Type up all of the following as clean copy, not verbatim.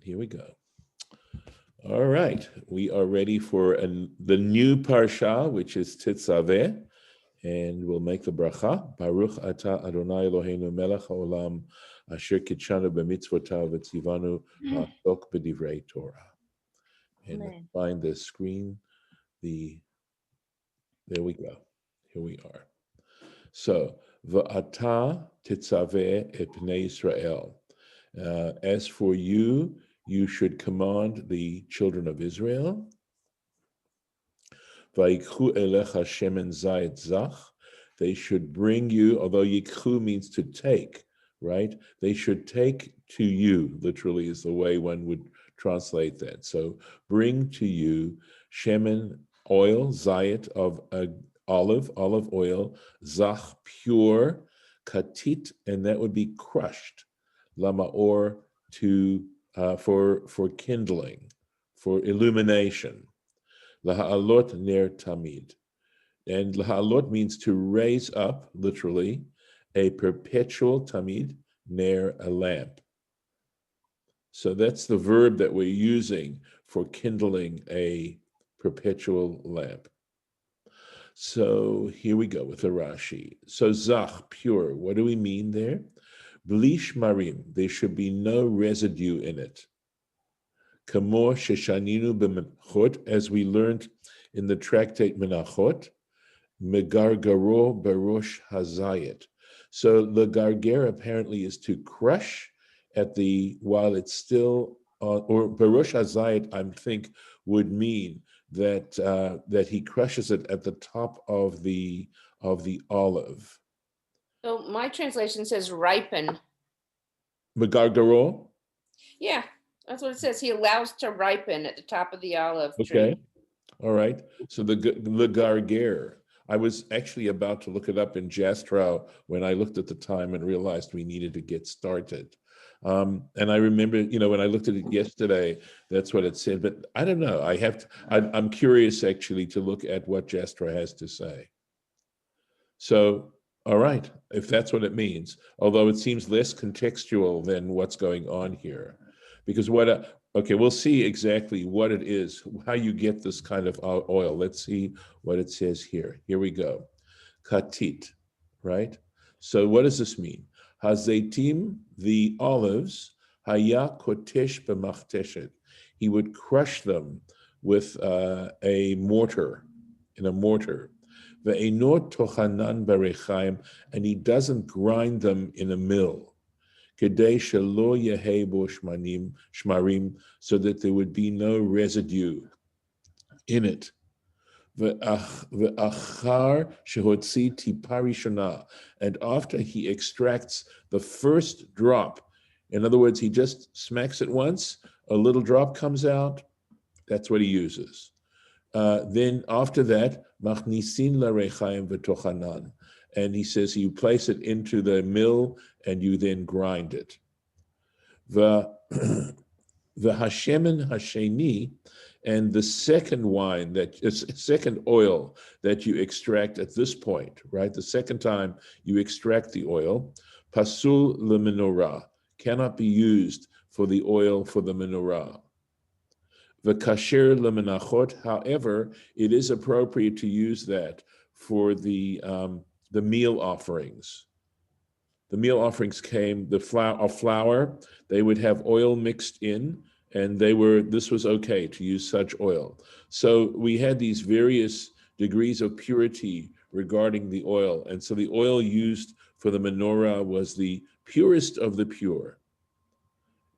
Here we go. All right, we are ready for the new parsha, which is T'tzaveh, and we'll make the bracha. Baruch atah Adonai Eloheinu melech haolam asher kitshanu b'mitzvotav v'tzivanu la'asok b'divrei Torah. And let's find the screen. There we go. Here we are. So, v'atah T'tzaveh et bnei Yisrael. As for you, you should command the children of Israel. Vayikhu elecha shemen zayit zach. They should bring you, although yikhu means to take, right? They should take to you, literally is the way one would translate that. So bring to you shemen, oil, zayit of olive oil, zach, pure, katit, and that would be crushed, lamaor, for kindling, for illumination. Laha'alot ner tamid. And laha'alot means to raise up, literally, a perpetual tamid, ner, a lamp. So that's the verb that we're using for kindling a perpetual lamp. So here we go with the Rashi. So zach, pure, what do we mean there? Bli shmarim, there should be no residue in it. Kamo sheshaninu b'menachot, as we learned in the tractate Menachot, megargaro barosh hazayit. So the garger apparently is to crush while it's still on, or barosh hazayit, I think would mean that he crushes it at the top of the olive. So my translation says ripen. Megargaro? Yeah, that's what it says. He allows to ripen at the top of the olive tree. Okay, all right. So the garger. I was actually about to look it up in Jastrow when I looked at the time and realized we needed to get started. And I remember, when I looked at it yesterday, that's what it said. But I don't know. I'm curious actually to look at what Jastrow has to say. So, all right, if that's what it means, although it seems less contextual than what's going on here. Because we'll see exactly what it is, how you get this kind of oil. Let's see what it says here. Here we go. Katit, right? So what does this mean? Hazeitim, the olives, haya kotesh b'machteshet. He would crush them with a mortar, in a mortar. Ve'enot tochanan barechaim, and he doesn't grind them in a mill. Kedei shelo yehei bo shmarim, so that there would be no residue in it. Ve'achar shehotzi tipa rishona, and after he extracts the first drop, in other words, he just smacks it once, a little drop comes out, that's what he uses. Then after that, machnisin larechaim v'tochanan, and he says you place it into the mill and you then grind it. The hashemen hasheni, and the second second oil that you extract at this point, right? The second time you extract the oil, pasul lemenorah, cannot be used for the oil for the menorah. The kasher lemenachot, however, it is appropriate to use that for the meal offerings. The meal offerings came, flour, they would have oil mixed in, and this was okay to use such oil. So we had these various degrees of purity regarding the oil. And so the oil used for the menorah was the purest of the pure.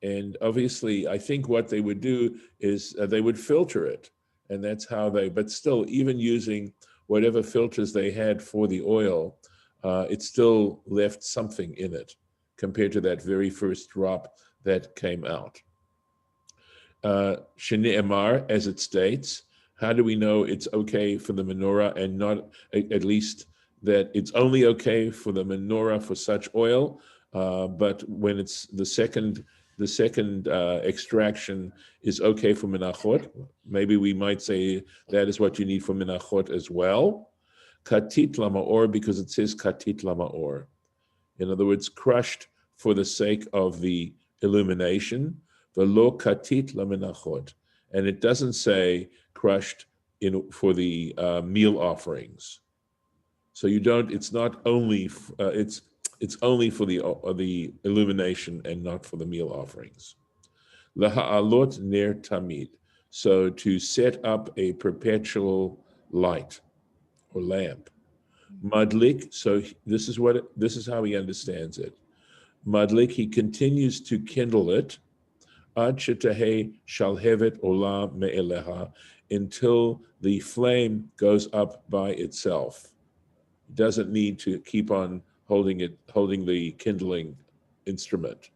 And obviously, I think what they would do is they would filter it. And that's how but still, even using whatever filters they had for the oil, it still left something in it compared to that very first drop that came out. Shne'emar, as it states, how do we know it's okay for the menorah and not, at least that it's only okay for the menorah for such oil, but when it's the second extraction is okay for menachot? Maybe we might say that is what you need for menachot as well. Katit lamaor, because it says katit lamaor. In other words, crushed for the sake of the illumination. V'lo katit lamenachot, and it doesn't say crushed for the meal offerings. So you don't. It's not only. It's only for the illumination and not for the meal offerings. Laha'alot ner tamid. So to set up a perpetual light or lamp. Madlik. So this is how he understands it. Madlik. He continues to kindle it. Ad shetahe shalhevet ola me'eleha, until the flame goes up by itself. It doesn't need to keep on holding the kindling instrument.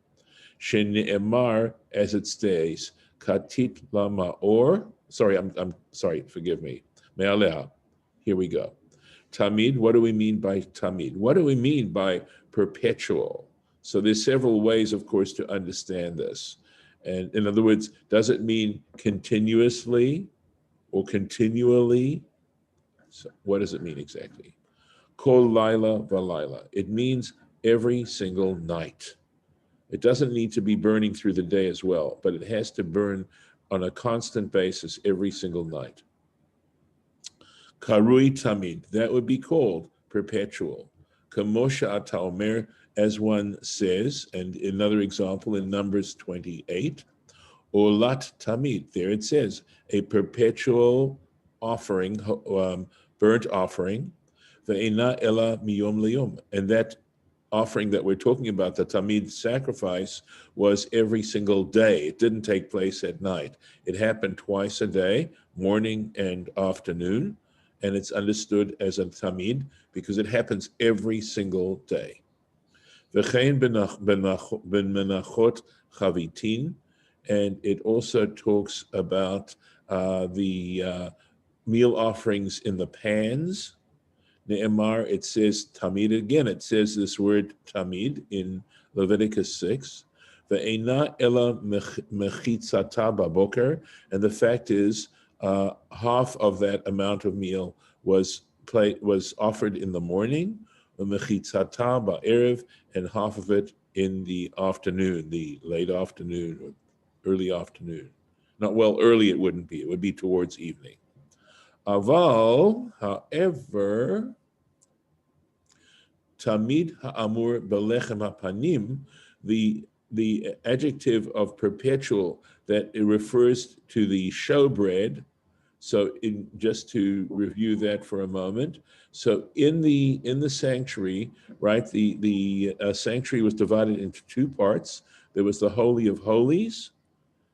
Shene'emar, as it stays, katit lama or. Sorry, I'm sorry. Forgive me. Me'aleha. Here we go. Tamid. What do we mean by tamid? What do we mean by perpetual? So there's several ways, of course, to understand this. And in other words, does it mean continuously or continually? So what does it mean exactly? Kol laila v'laila. It means every single night. It doesn't need to be burning through the day as well, but it has to burn on a constant basis every single night. Karui tamid. That would be called perpetual. Kamosha ata omer, as one says, and another example in Numbers 28. Olat tamid. There it says a perpetual offering, burnt offering. Ve'ena ela miyom liyom. And that offering that we're talking about, the tamid sacrifice, was every single day. It didn't take place at night. It happened twice a day, morning and afternoon. And it's understood as a tamid because it happens every single day. V'chein ben menachot chavitin. And it also talks about the meal offerings in the pans. Ne'emar, it says tamid again. It says this word tamid in Leviticus 6. Ve'ena ela mechitzata baboker. And the fact is, half of that amount of meal was offered in the morning, mechitzata ba'erev, and half of it in the afternoon, the late afternoon or early afternoon. Not well, early it wouldn't be. It would be towards evening. Aval, however, tamid ha'amur belechem hapanim, the adjective of perpetual that it refers to the showbread. So just to review that for a moment. So in the sanctuary, right, the sanctuary was divided into two parts. There was the Holy of Holies,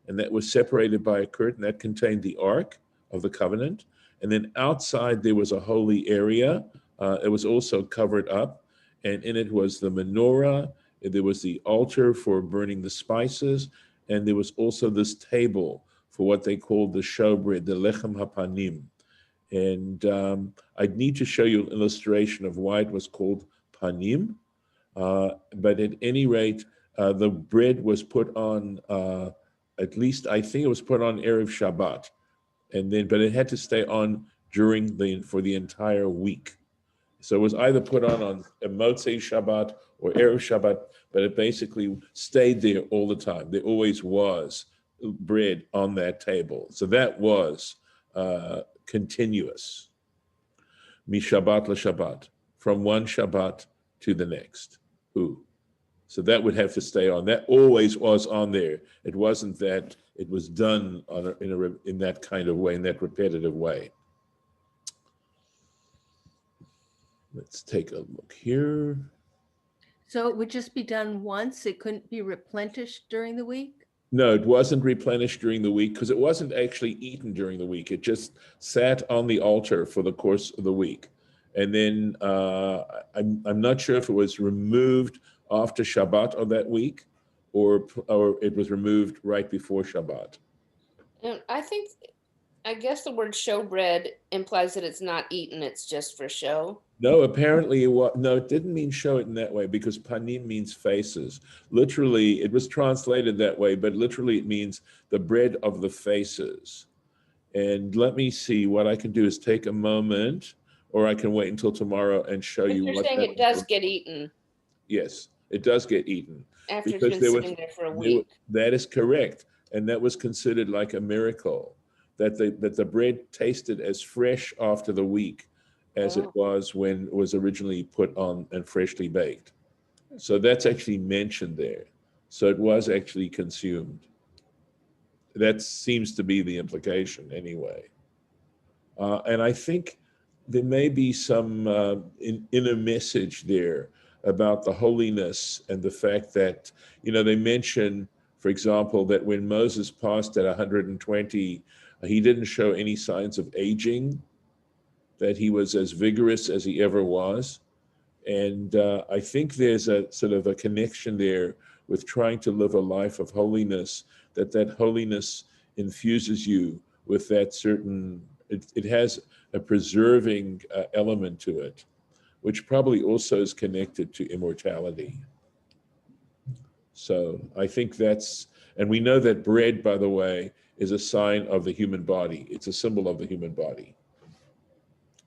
and that was separated by a curtain that contained the Ark of the Covenant. And then outside there was a holy area. It was also covered up, and in it was the menorah. There was the altar for burning the spices, and there was also this table for what they called the showbread, the lechem hapanim. And I'd need to show you an illustration of why it was called panim. But at any rate, the bread was put on, at least I think it was put on Erev Shabbat. But it had to stay on for the entire week. So it was either put on Motzei Shabbat or Erev Shabbat, but it basically stayed there all the time. There always was bread on that table. So that was continuous. Mi Shabbat la Shabbat, from one Shabbat to the next. So that would have to stay on. That always was on there. It wasn't that it was done in that kind of way, in that repetitive way. Let's take a look here. So it would just be done once? It couldn't be replenished during the week? No, it wasn't replenished during the week because it wasn't actually eaten during the week. It just sat on the altar for the course of the week. And then I'm not sure if it was removed after Shabbat of that week or it was removed right before Shabbat. And I guess the word showbread implies that it's not eaten, it's just for show. No, apparently it didn't mean show it in that way because panim means faces. Literally, it was translated that way, but literally it means the bread of the faces. And let me see, what I can do is take a moment, or I can wait until tomorrow and show But you you're what saying it does get eaten Yes, it does get eaten. after Because it's been sitting there for a week. That is correct. and that was considered like a miracle, that the bread tasted as fresh after the week as it Oh, was when it was originally put on and freshly baked. So that's actually mentioned there. So it was actually consumed. That seems to be the implication anyway. And I think there may be some inner message there about the holiness and the fact that, they mention, for example, that when Moses passed at 120, he didn't show any signs of aging, that he was as vigorous as he ever was. And I think there's a sort of a connection there with trying to live a life of holiness, that holiness infuses you with that certain, it has a preserving element to it, which probably also is connected to immortality. So I think and we know that bread, by the way, is a sign of the human body. It's a symbol of the human body.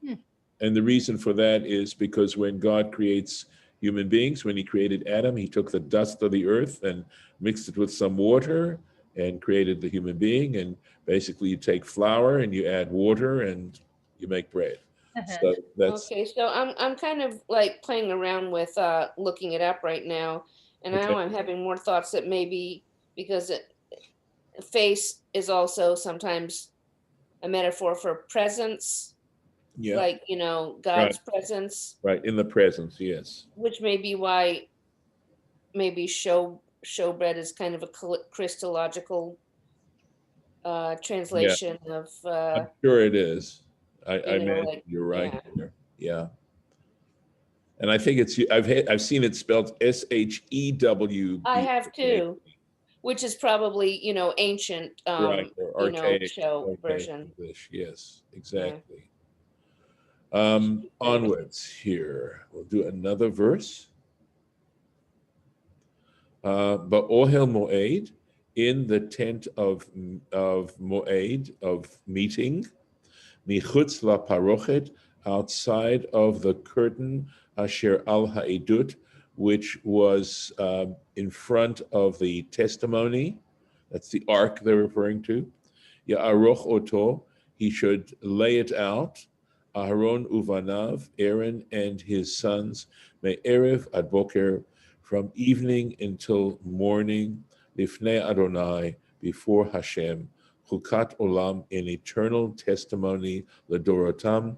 Hmm. And the reason for that is because when God creates human beings, when he created Adam, he took the dust of the earth and mixed it with some water and created the human being. And basically you take flour and you add water and you make bread. So that's okay. So I'm kind of like playing around with looking it up right now, and okay. now I'm having more thoughts that maybe because face is also sometimes a metaphor for presence, Yeah, like right, God's presence, right. In the presence, yes. which may be why maybe showbread is kind of a Christological Yeah, translation of I'm sure it is. I imagine like you're right yeah. here. Yeah. And I think I've seen it spelled I SHEWB. have too, which is probably ancient Right, or show archaic version. English. Yes, Yeah. exactly. Right. Onwards here. We'll do another verse. Ba'ohel Moed, in the tent of Moed, of meeting, michutz la parochet, outside of the curtain, asher al ha'edut, which was in front of the testimony. That's the ark they're referring to. Ya'aroch oto, he should lay it out. Aharon uvanav, Aaron and his sons, me'erev ad boker, from evening until morning, lifnei Adonai, before Hashem, chukat olam, an eternal testimony, ledorotam,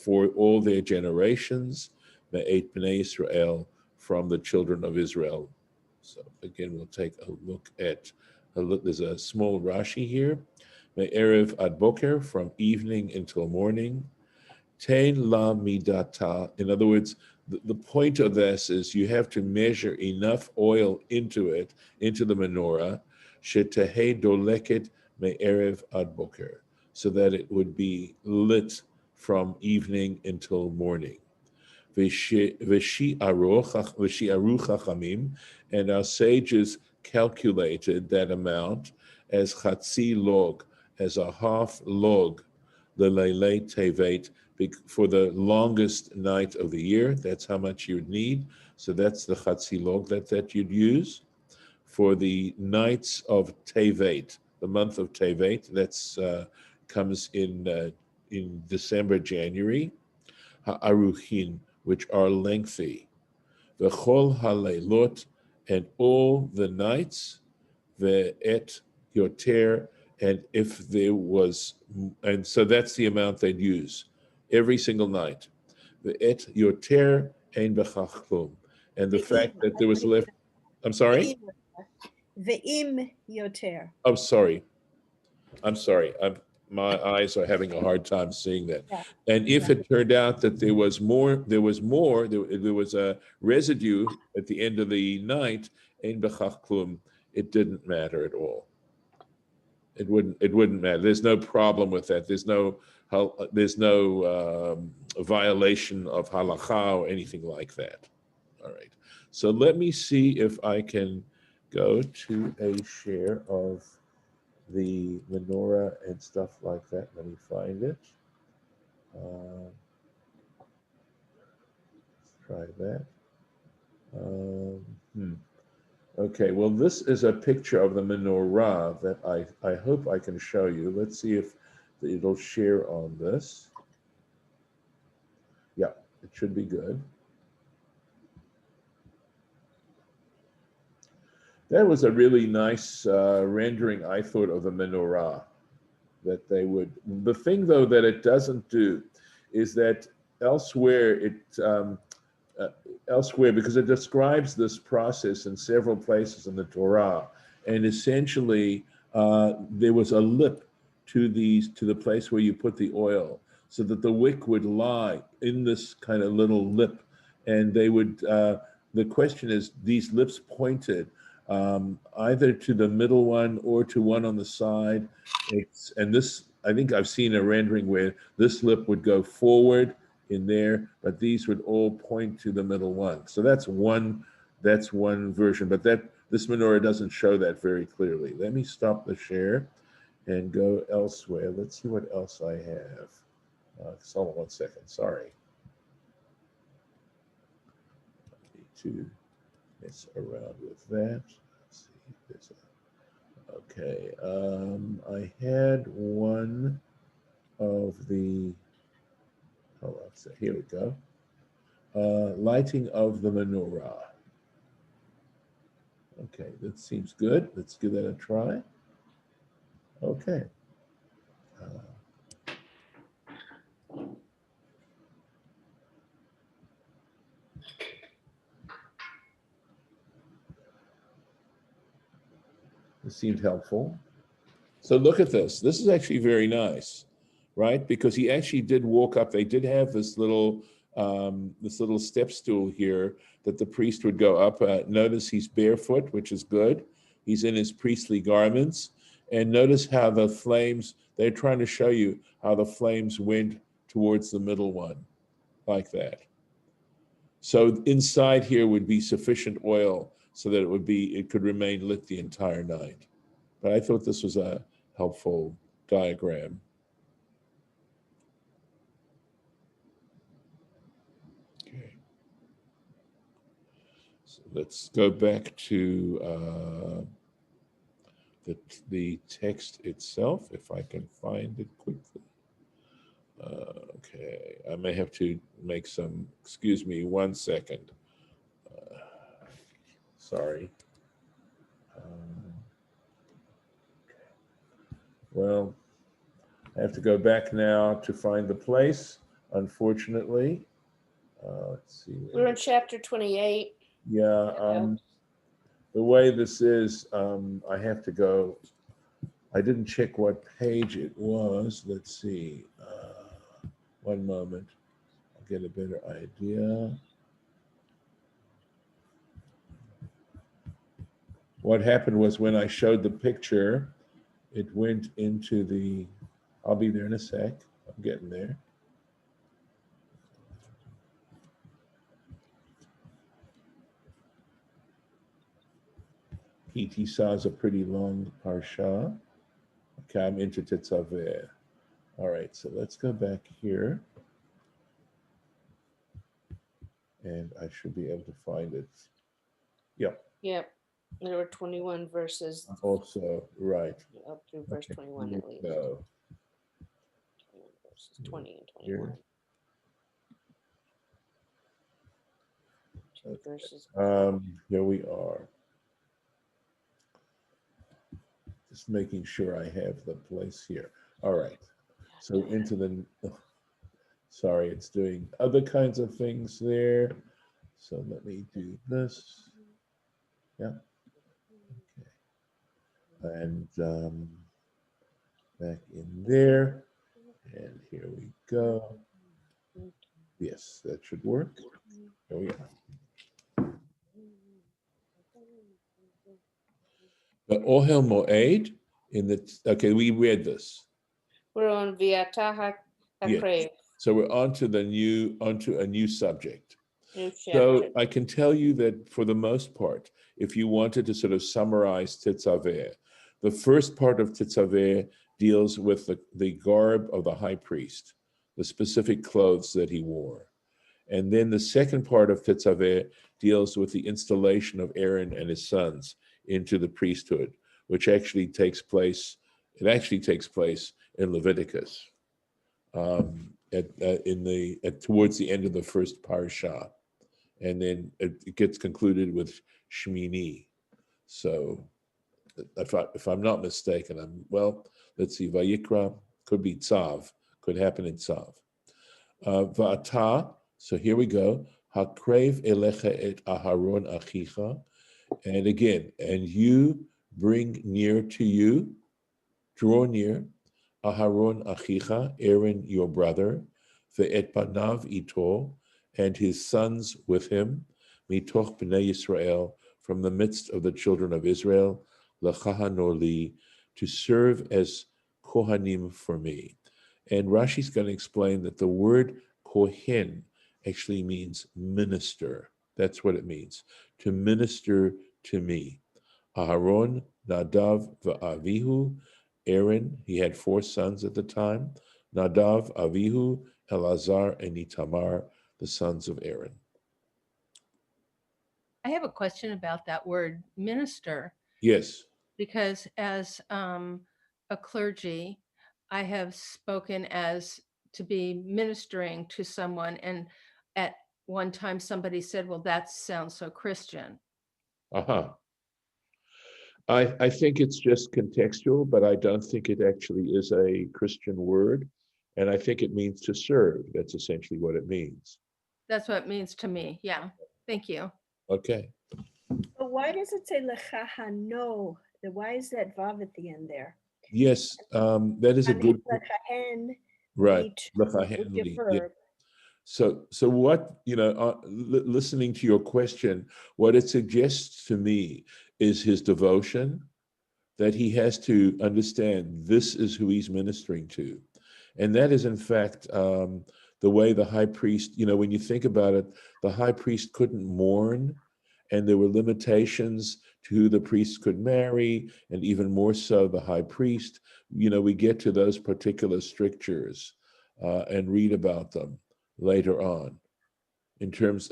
for all their generations, me'et bnei Israel, from the children of Israel. So again, we'll take a look at, there's a small Rashi here. Me'erev ad boker, from evening until morning. Tein la midata. In other words, the point of this is you have to measure enough oil into it, into the menorah, shetehei doleket me'erev ad boker, so that it would be lit from evening until morning. V'shi'aru chachamim, and our sages calculated that amount as chatzi log, as a half log, the lele tevet, for the longest night of the year. That's how much you'd need. So that's the chatzi log that you'd use for the nights of tevet, the month of tevet. That's comes in December, January. Ha'aruchin, which are lengthy. V'chol haleilot, and all the nights. Ve'et yoter, and if there was, and so that's the amount they'd use every single night. Ve'et yoter ein b'chach klum, and the fact Ve'im, that I there was believe left. I'm sorry. ve'im, ve'im yoter. I'm sorry. I'm sorry. My eyes are having a hard time seeing that. Yeah, And if yeah. it turned out that there was a residue at the end of the night, ein b'chach klum, it didn't matter at all. It wouldn't matter. There's no problem with that. There's no violation of halakha or anything like that. All right. So let me see if I can go to a share of the menorah and stuff like that. Let me find it. Let's try that. Um, hmm. Okay, well, this is a picture of the menorah that I hope I can show you. Let's see if it'll share on this. Yeah, it should be good. That was a really nice rendering, I thought, of the menorah that they would. The thing, though, that it doesn't do is that elsewhere elsewhere, because it describes this process in several places in the Torah, and essentially there was a lip to the place where you put the oil, so that the wick would lie in this kind of little lip, and they would. The question is, these lips pointed either to the middle one or to one on the side. And this, I think I've seen a rendering where this lip would go forward in there, but these would all point to the middle one. So that's one version, but this menorah doesn't show that very clearly. Let me stop the share and go elsewhere. Let's see what else I have. Hold on 1 second, sorry. I need to mess around with that. Let's see, there's okay. I had one of the, hold on a second, here we go. Lighting of the menorah. Okay, that seems good. Let's give that a try. Okay. This seemed helpful. So look at this. This is actually very nice, right? Because he actually did walk up. They did have this little step stool here that the priest would go up. Notice he's barefoot, which is good. He's in his priestly garments. And notice how the flames, they're trying to show you how the flames went towards the middle one, like that. So inside here would be sufficient oil so that it could remain lit the entire night. But I thought this was a helpful diagram. Okay. So let's go back to the text itself, if I can find it quickly. Okay, I may have to make some, excuse me 1 second. Sorry. Well, I have to go back now to find the place, unfortunately. Let's see. We're in chapter 28. Yeah, the way this is, I have to go. I didn't check what page it was. Let's see. 1 moment. I'll get a better idea. What happened was when I showed the picture, it went into the, I'll be there in a sec. I'm getting there. PT Sa is a pretty long parsha. Okay, I'm into T'tzaveh. All right, so let's go back here. And I should be able to find it. Yep. Yep. There were 21 verses Also, right. up through verse 21 at least. So, 21 verses, 20 and 21. here. Two verses. Here we are. Just making sure I have the place here. All right. So into the, sorry, it's doing other kinds of things there. So let me do this. Yeah. Okay. And back in there. And here we go. Yes, that should work. Here we are. But Ohel Moed in the, okay, we read this. We're on Viatah HaKrev. So we're onto a new subject. New chapter. So I can tell you that for the most part, if you wanted to sort of summarize T'tzaveh, the first part of T'tzaveh deals with the garb of the high priest, the specific clothes that he wore. And then the second part of T'tzaveh deals with the installation of Aaron and his sons into the priesthood, which actually takes place. It actually takes place in Leviticus, towards the end of the first parsha, and then it gets concluded with Shmini. So, if I'm not mistaken, let's see, Vayikra could be Tzav, could happen in Tzav. Va'ata, so here we go. Hakrev elecha et Aharon achicha, and again, and you bring near to you, draw near, Aharon achicha, Aaron your brother, ve'et panav ito, and his sons with him, mitoch bnei Yisrael, from the midst of the children of Israel, l'chahano li, to serve as kohanim for me. And Rashi's going to explain that the word kohen actually means minister. That's what it means, to minister to me. Aharon, Nadav, Avihu, Aaron, he had 4 sons at the time, Nadav, Avihu, Elazar, and Itamar, the sons of Aaron. I have a question about that word minister, Yes. because as a clergy, I have spoken as to be ministering to someone, and at one time somebody said, well, that sounds so Christian. Uh-huh. I think it's just contextual, but I don't think it actually is a Christian word. And I think it means to serve. That's essentially what it means. That's what it means to me. Yeah. Thank you. Okay. But why does it say lechahano? Why is that vav at the end there? Yes, that is a And good lechahen, right. li too, would be a verb. So what, listening to your question, what it suggests to me is his devotion, that he has to understand this is who he's ministering to. And that is, in fact, the way the high priest, when you think about it, the high priest couldn't mourn, and there were limitations to who the priests could marry, and even more so the high priest. We get to those particular strictures and read about them later on.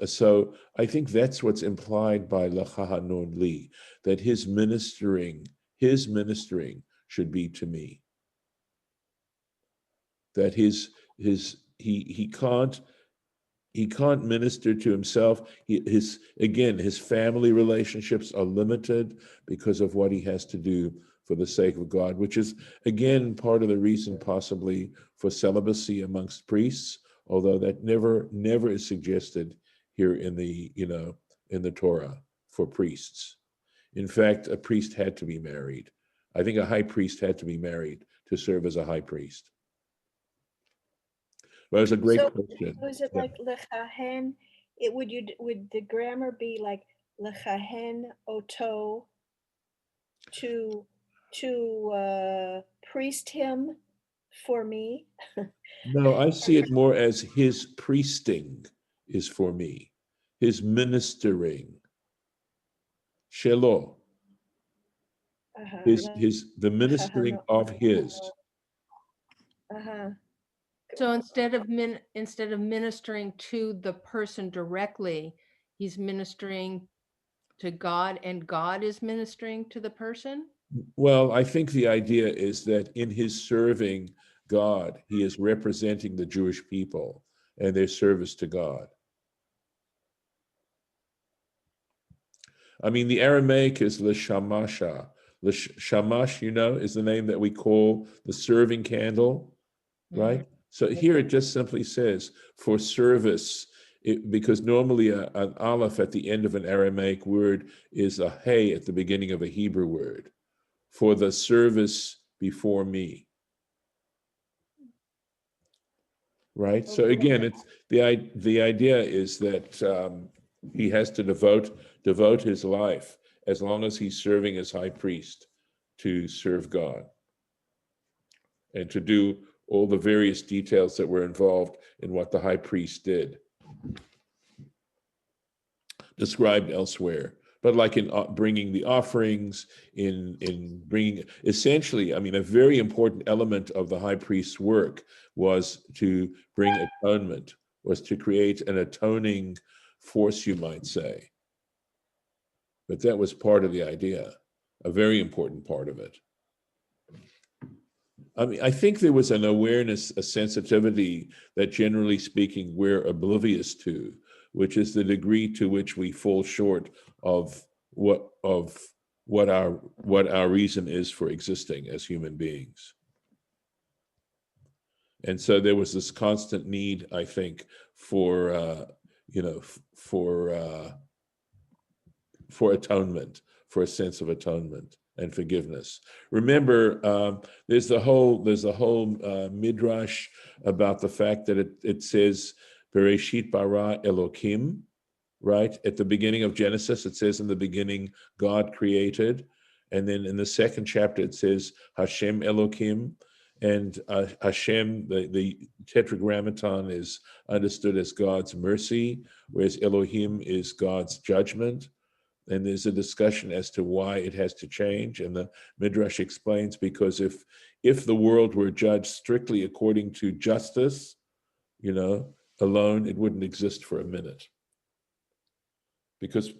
So I think that's what's implied by L'chahanon li, that his ministering should be to me. That he can't minister to himself. His family relationships are limited because of what he has to do for the sake of God, which is again part of the reason possibly for celibacy amongst priests, although that never is suggested here in the Torah for priests. In fact, a priest had to be married. I think a high priest had to be married to serve as a high priest. Well, it's a great question. So is it like lechahen? Would the grammar be like lechahen oto, to priest him for me? No, I see it more as his priesting is for me, his ministering. Shelo. The ministering of his. So instead of ministering to the person directly, he's ministering to God, and God is ministering to the person? Well, I think the idea is that in his serving God, he is representing the Jewish people and their service to God. I mean, the Aramaic is l'shamasha. Shamash, is the name that we call the serving candle, right? So here it just simply says for service, because normally an aleph at the end of an Aramaic word is a hey at the beginning of a Hebrew word, for the service before me. Right? So again, it's the idea is that he has to devote his life, as long as he's serving as high priest, to serve God and to do all the various details that were involved in what the high priest did, described elsewhere. But like in bringing the offerings, in bringing, essentially, I mean, a very important element of the high priest's work was to bring atonement was to create an atoning force, you might say. But that was part of the idea, a very important part of it. I mean, I think there was an awareness, a sensitivity that generally speaking, we're oblivious to, which is the degree to which we fall short of what our reason is for existing as human beings. And so there was this constant need, I think, for for atonement, for a sense of atonement and forgiveness. Remember, there's the whole midrash about the fact that it says Bereshit bara Elokim, right? At the beginning of Genesis, it says in the beginning God created, and then in the second chapter it says Hashem Elokim, and Hashem, the tetragrammaton is understood as God's mercy, whereas Elohim is God's judgment. And there's a discussion as to why it has to change. And the Midrash explains, because if the world were judged strictly according to justice, alone, it wouldn't exist for a minute. Because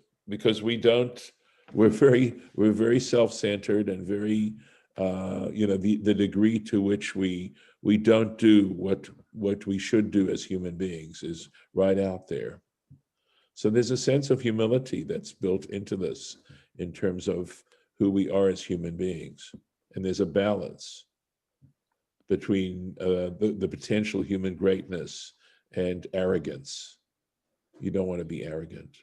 we're very self-centered and very, the degree to which we don't do what we should do as human beings is right out there. So there's a sense of humility that's built into this in terms of who we are as human beings. And there's a balance between the potential human greatness and arrogance. You don't want to be arrogant.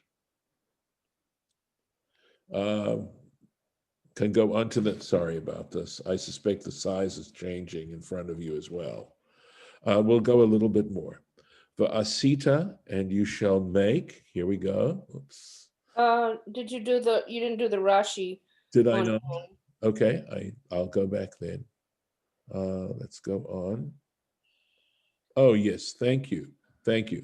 Can go on to the, sorry about this. I suspect the size is changing in front of you as well. We'll go a little bit more. Va'asita, and you shall make. Here we go. Oops. You didn't do the Rashi. Did I not? Okay, I'll go back then. Let's go on. Oh, yes, thank you. Va'ata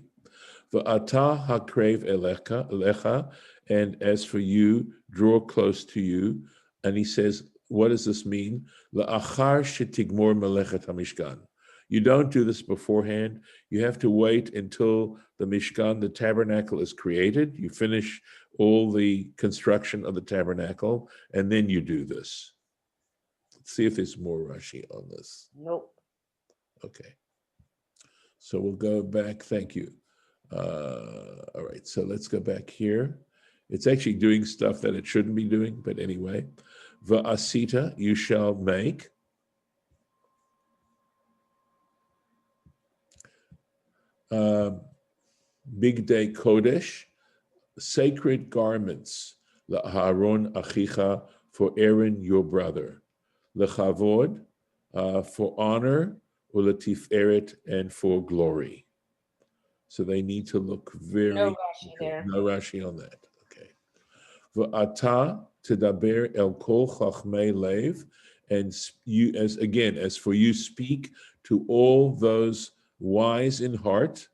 hakrev elecha, and as for you, draw close to you. And he says, what does this mean? La'achar shetigmor melechet hamishkan. You don't do this beforehand. You have to wait until the Mishkan, the tabernacle, is created. You finish all the construction of the tabernacle, and then you do this. Let's see if there's more Rashi on this. Nope. Okay. So we'll go back. Thank you. All right. So let's go back here. It's actually doing stuff that it shouldn't be doing, but anyway. Va'asita, you shall make. Bigdei Kodesh, sacred garments, la'Aaron achicha, for Aaron your brother, lechavod, for honor, u'letiferet, and for glory. So they need to look very. No Rashi there. No Rashi on that. Okay. V'ata tedaber el kol chachmei lev, and you, as for you, speak to all those wise in heart,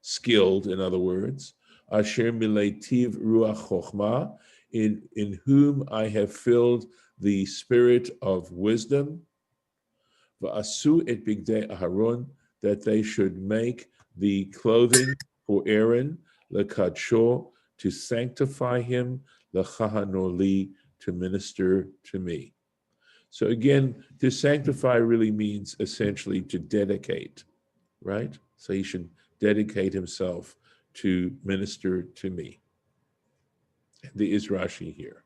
skilled, in other words, asher mileitiv ruach chochma, in whom I have filled the spirit of wisdom, va'asu et bigdei Aharon, that they should make the clothing for Aaron, lekadsho, to sanctify him, lechahanoli, to minister to me. So again, to sanctify really means essentially to dedicate, right? So he should dedicate himself to minister to me. The is Rashi here.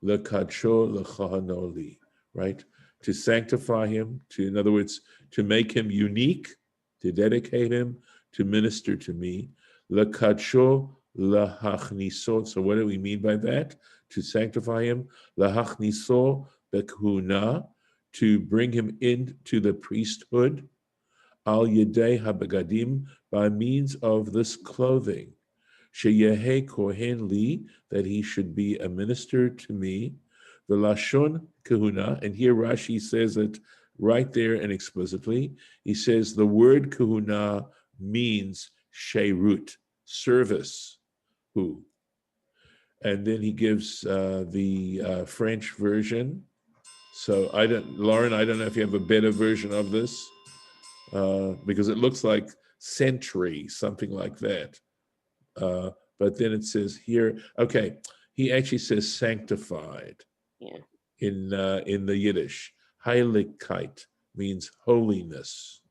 Lekadsho lechahanoli, right? To sanctify him, in other words, to make him unique, to dedicate him, to minister to me. Lekadsho lahachniso. So what do we mean by that? To sanctify him. Lahachniso bekhuna, to bring him into the priesthood. Al yedei habagadim, by means of this clothing. Sheyehe kohen li, that he should be a minister to me. Velashon kahuna, and here Rashi says it right there and explicitly. He says the word kahuna means sheirut, service. Who? And then he gives the French version. So Lauren, I don't know if you have a better version of this, because it looks like century, something like that. But then it says here, okay, he actually says sanctified. Yeah. In the Yiddish. Heiligkeit means holiness.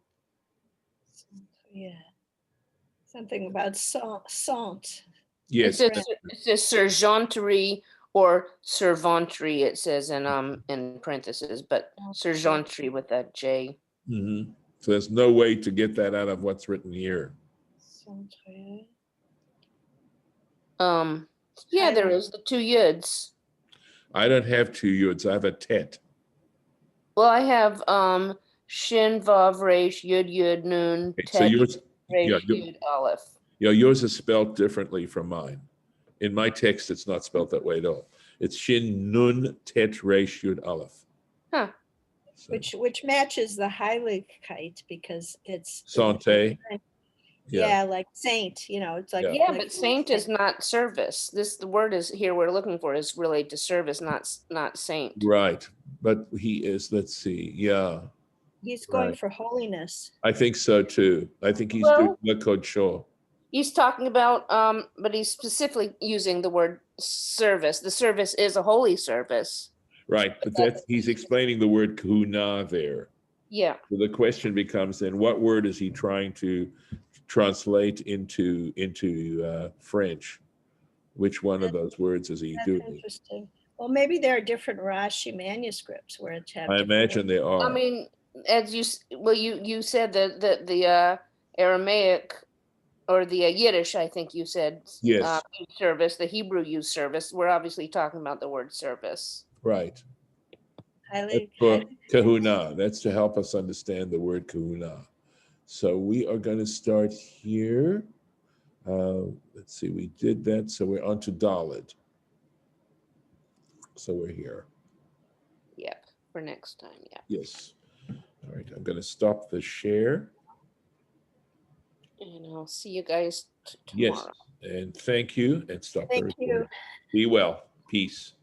Yeah. Something about sant. Yes. It says sergeantry or servantry, it says in parentheses, but sergeantry with that J. Mm-hmm. So there's no way to get that out of what's written here. Yeah, there is the two Yuds. I don't have two Yuds. I have a tet. Well, I have Shin Vav Resh Yud Yud Nun Okay, so Tet yours, Resh Yud Aleph. yeah, yours is spelled differently from mine. In my text, it's not spelled that way at all. It's Shin Nun Tet Resh Yud Aleph. Huh. So, Which matches the Heiligkeit because it's Sante. Yeah, like saint, it's like Yeah, like but saint is not service. The word is here we're looking for is related to service, not saint. Right. But he is, let's see. Yeah. he's going Right. for holiness. I think so too. I think he's doing the code show. He's talking about, but he's specifically using the word service. The service is a holy service. Right. But he's explaining the word kahuna there. Yeah. So the question becomes then, what word is he trying to translate into French? Which one of those words is he That's doing? interesting. Well, maybe there are different Rashi manuscripts where it's have I different imagine they are. I mean, as you said that the Aramaic or the Yiddish, I think you said, Yes. use service, the Hebrew use service. We're obviously talking about the word service. Right. Heilig- For kahuna, that's to help us understand the word kahuna. So we are going to start here. Let's see, we did that. So we're on to Dalet. So we're here. Yep, for next time, yeah. Yes. All right, I'm going to stop the share. And I'll see you guys Yes, tomorrow. and thank you, and stop the Thank you. recording. Be well. Peace.